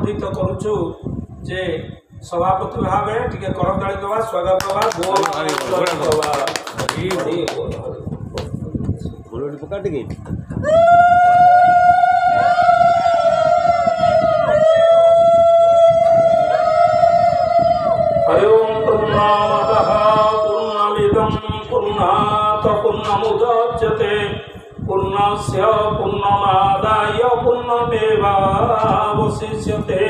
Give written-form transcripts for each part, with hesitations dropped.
সম্বোধিত করুছু যে সভাপতি ভাবে টিকে করতালি দেওয়া স্বাগত দেওয়া গোল দেওয়া পকা টিকে হরি ওম পূর্ণমদঃ পূর্ণমিদং পূর্ণাৎ পূর্ণমুদচ্যতে পূর্ণস্য পূর্ণমাদায় পূর্ণমেবাবশিষ্যতে।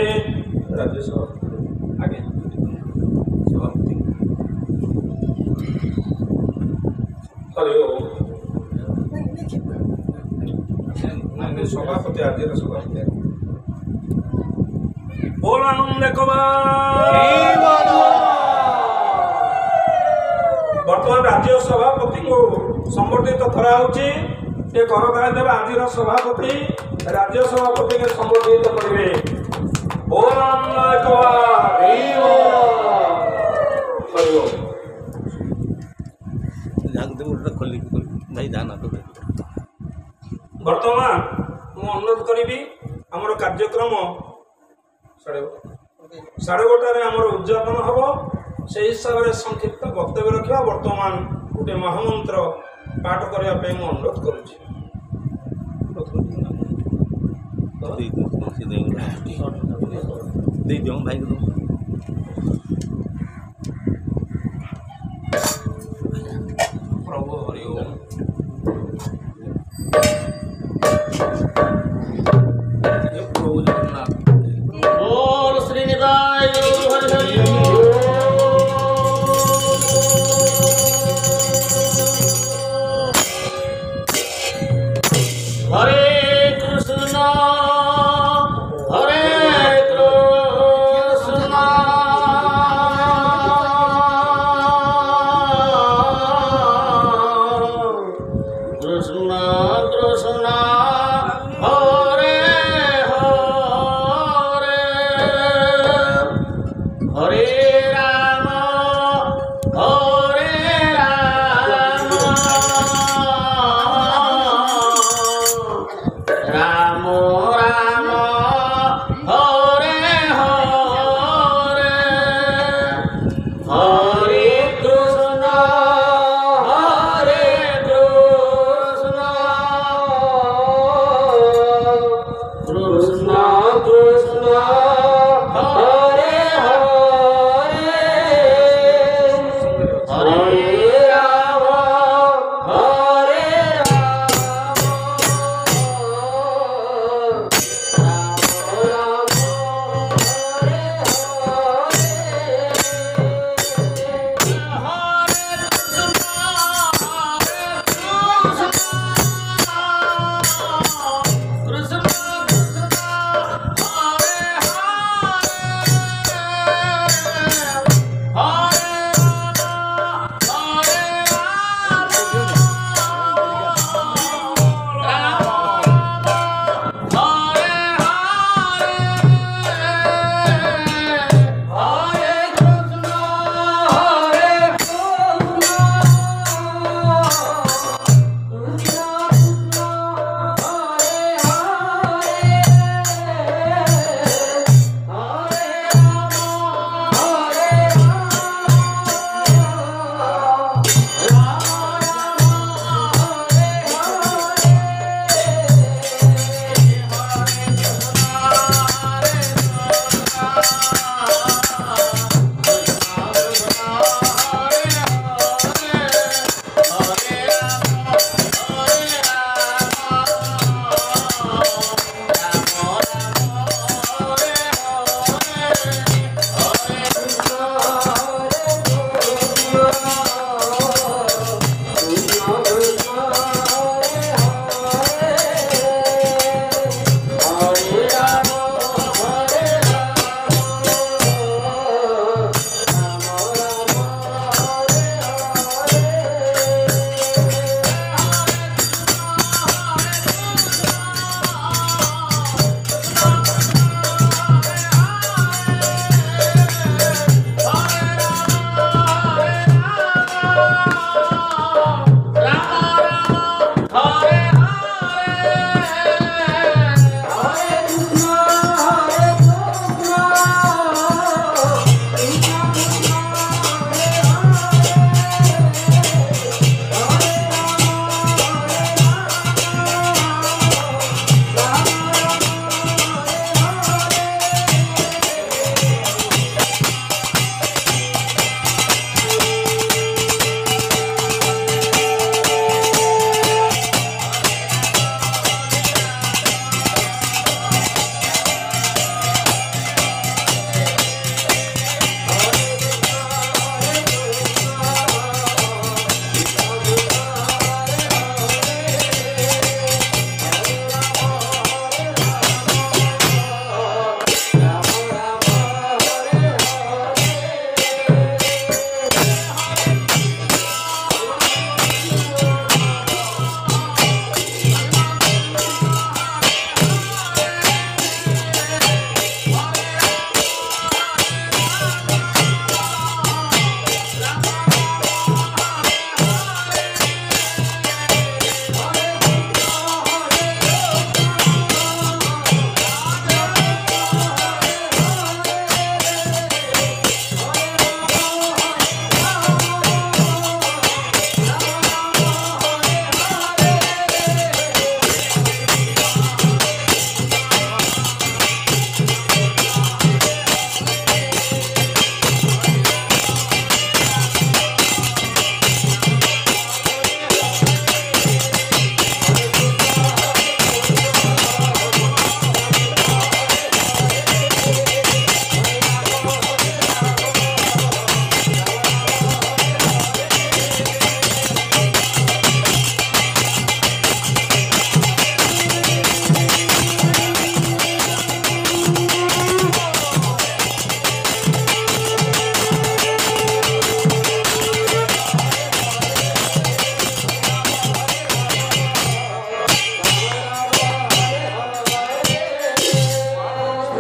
রাজ্যসভা আগে সভাপতি হরি ওম সভাপতি আজকের সভাপতি बोल आनंद बर्तमान राज्य सभापति को संबर्धित करा करताली देवे आज सभापति राज्य सभापति के संबर्धित करेंगे। बोल आनंद बर्तमान मु अनुरोध करी आमर कार्यक्रम 11:30 आमर उद्यापन हम से हिसाब से संक्षिप्त वक्तव्य रखा। बर्तमान गोटे महामंत्र पाठ करने अनुरोध करुँच। प्रभु हरि ओम प्रभु जगन्नाथ बोल श्री निताय हरि हरि हरे कृष्ण हरे कृष्ण कृष्ण कृष्ण हरे हरे राम राम राम हरे हरे हरे कृष्ण कृष्ण कृष्ण हरे हरे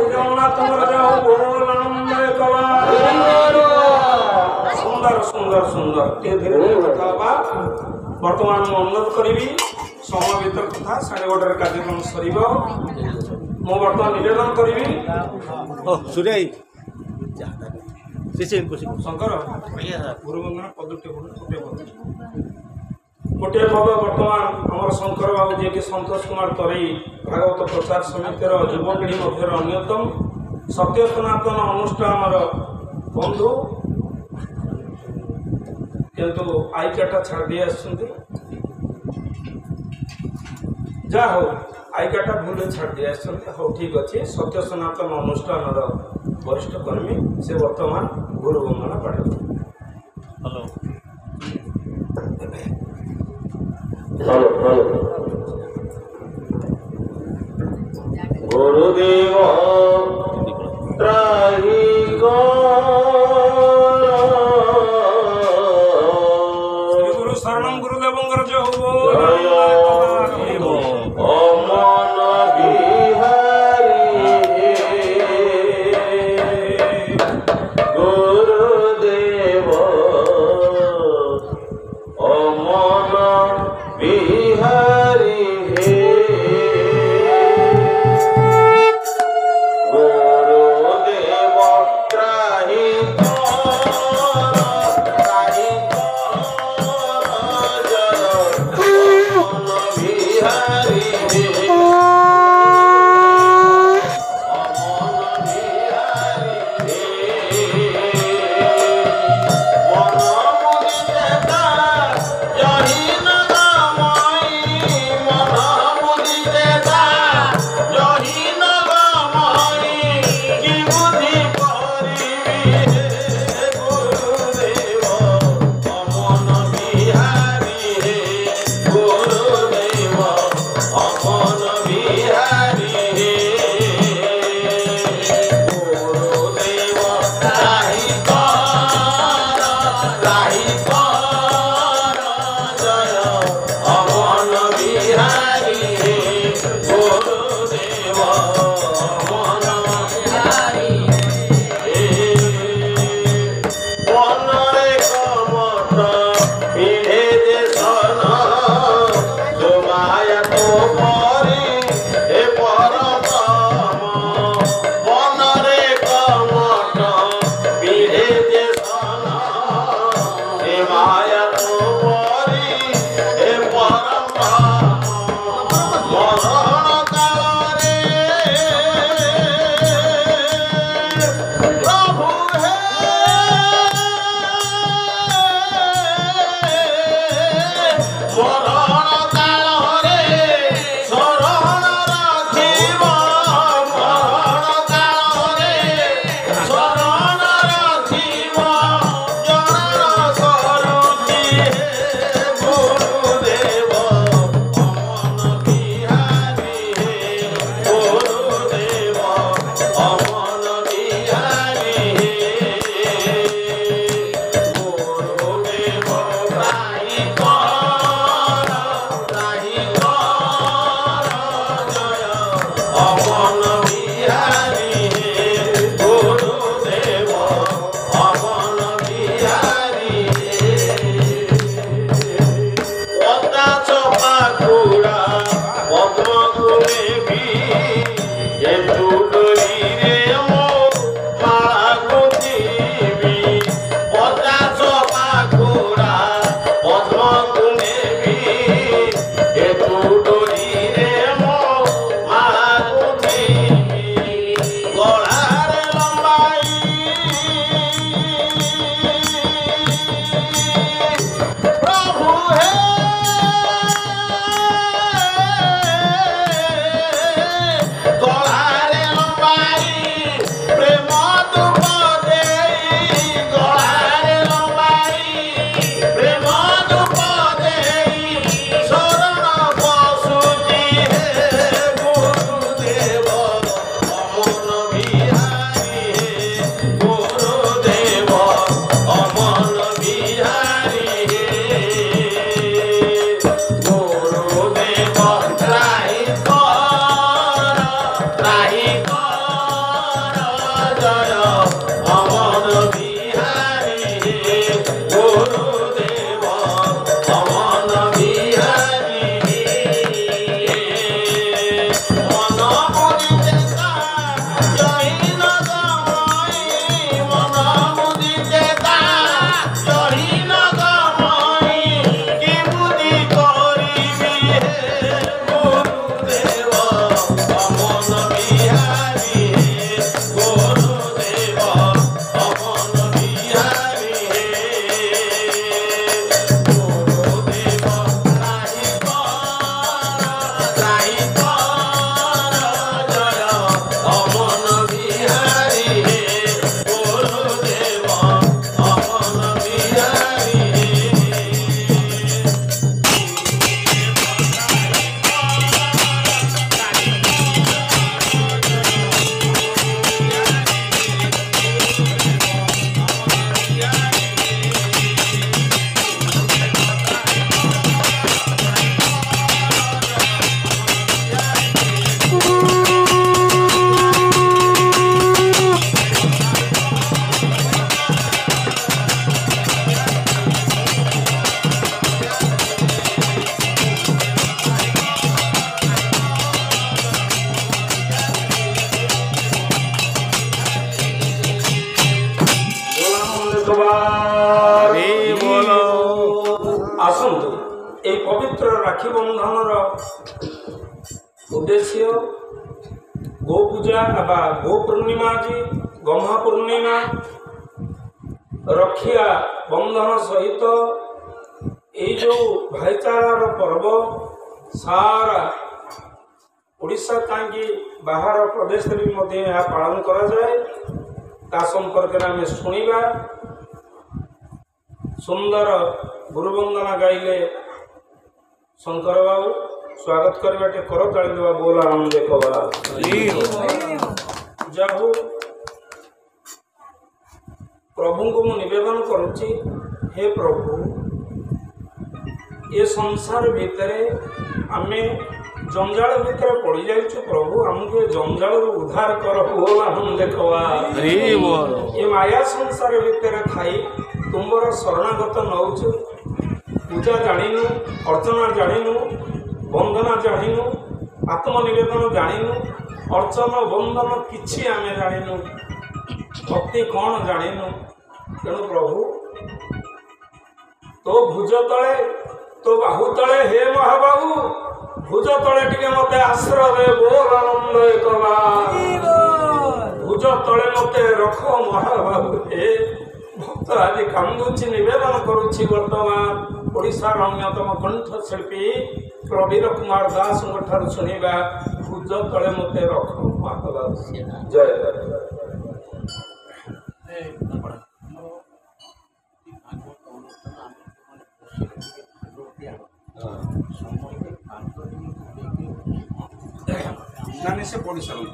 জগন্নাথ রাজাও বল আনন্দে কবা সুন্দর সুন্দর সুন্দর ধীরে ধীরে কথা হবা বর্তমান ମୁଁ ଅନୁରୋଧ କରିବି ସମୟ ଭିତରେ କଥା 11:30 କାର୍ଯ୍ୟକ୍ରମ ସରିବ ମୁଁ ବର୍ତ୍ତମାନ ନିବେଦନ କରିବି ଓ ସୂର୍ୟ ଭାଇ ଶଙ୍କର ଗୁରୁବନ୍ଦନା ପଦୁଟେ ଗୋଟିଏ ପଦ ବର୍ତ୍ତମାନ ଆମର ଶଙ୍କର ବାବୁ ଯିଏକି ସନ୍ତୋଷ କୁମାର ତରେଇ ଭାଗବତ ପ୍ରଚାର ସମିତିର ଯୁବପିଢ଼ି ମଧ୍ୟରେ ଅନ୍ୟତମ ସତ୍ୟ ସନାତନ ଅନୁଷ୍ଠାନର ବନ୍ଧୁ କିନ୍ତୁ ଆଇ କାର୍ଡଟା ଛାଡ଼ି ଦେଇ ଆସିଛନ୍ତି ଯାହା ହଉ ଆଇ କାର୍ଡଟା ଭୁଲରେ ଛାଡ଼ି ଦେଇ ଆସିଛନ୍ତି ହଉ ଠିକ୍ ଅଛି ସତ୍ୟ ସନାତନ ଅନୁଷ୍ଠାନର ବରିଷ୍ଠ କର୍ମୀ ସେ ବର୍ତ୍ତମାନ ଗୁରୁ ବନ୍ଦନା ପାଠ ହ୍ୟାଲୋ গুরুদেব ত্রাহি ଶ୍ରୀ ଗୁରୁ ଶରଣଂ ଗୁରୁଦେବଙ୍କର ଜୟ ହଉ অমন বিহারী গুরুদেব অমন বিহারী ସବାଇ ବୋଲ। ଆସନ୍ତୁ এই পবিত্র রাখি বন্ধনর উদ্দেশ্য গো পূজা বা গো পূর্ণিমা আଜି গহ্মা পূর্ণিমা রক্ষিয়া বন্ধন সহিত এই যে ভাইচারার পর্ব সারা ওড়িশা কাହିଁକି ବାହାର ପ୍ରଦେଶରେ ବି ମଧ୍ୟ ଏହା ପାଳନ କରାଯାଏ ତା ସମ୍ପର୍କରେ ଆମେ ଶୁଣିବା ସୁନ୍ଦର ଗୁରୁବନ୍ଦନା ଗାଇଲେ ଶଙ୍କର ବାବୁ ସ୍ୱାଗତ କରିବା ଟିକେ କର ତାଳି ଦେବା ବୋଲ ଆନନ୍ଦ କବା ଯାହା ହଉ ପ୍ରଭୁଙ୍କୁ ମୁଁ ନିବେଦନ କରୁଛି ହେ ପ୍ରଭୁ ଏ ସଂସାର ଭିତରେ ଆମେ ଜଞ୍ଜାଳ ଭିତରେ ପଡ଼ି ଯାଇଛୁ ପ୍ରଭୁ ଆମକୁ ଏ ଜଞ୍ଜାଳରୁ ଉଦ୍ଧାର କର ବୋଲ ଆନନ୍ଦ କବା ଏ ମାୟା ସଂସାର ଭିତରେ ଥାଇ ତୁମର ଶରଣାଗତ ନଉଛୁ ପୂଜା ଜାଣିନୁ ଅର୍ଚ୍ଚନା ଜାଣିନୁ ବନ୍ଦନା ଜାଣିନୁ ଆତ୍ମନିବେଦନ ଜାଣିନୁ ଅର୍ଚ୍ଚନ ବନ୍ଦନ କିଛି ଆମେ ଜାଣିନୁ ଭକ୍ତି କ'ଣ ଜାଣିନୁ ତେଣୁ ପ୍ରଭୁ ତୋ ଭୁଜ ତଳେ ତୋ ବାହୁ ତଳେ ହେ ମହାବାହୁ ଭୁଜ ତଳେ ଟିକେ ମତେ ଆଶ୍ରୟ ଦେ ବୋଲ ଆନନ୍ଦ କବା ଭୁଜ ତଳେ ମତେ ରଖ ମହାବାହୁ ହେ ଭକ୍ତ ଆଜି କାନ୍ଦୁଛି ନିବେଦନ କରୁଛି ବର୍ତ୍ତମାନ ଓଡ଼ିଶାର ଅନ୍ୟତମ କଣ୍ଠଶିଳ୍ପୀ ପ୍ରବୀର କୁମାର ଦାସଙ୍କ ଠାରୁ ଶୁଣିବା ଭୁଜ ତଳେ ମତେ ରଖ ମହାବାହୁ ଜୟ ନାଇଁ ସେ ପଡ଼ି ସାରନ୍ତୁ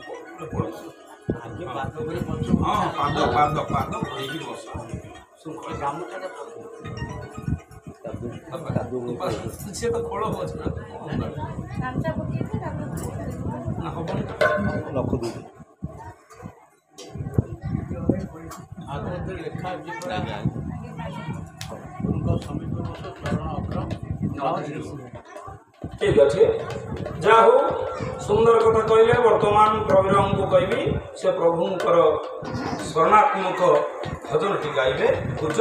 ହଁ ପାଦ ପାଦ ପାଦ ହେଇକି ବସ ସେ ତ ଫଳ ଅଛି ନା ହବନି ଲେଖା ঠিক আছে যা হଉ ସୁନ୍ଦର କଥା କହିଲେ ବର୍ତ୍ତମାନ ପ୍ରବୀରଙ୍କୁ କହିବି ସେ ପ୍ରଭୁଙ୍କର ଶରଣାତ୍ମକ ଭଜନଟି ଗାଇବେ ପୂଜ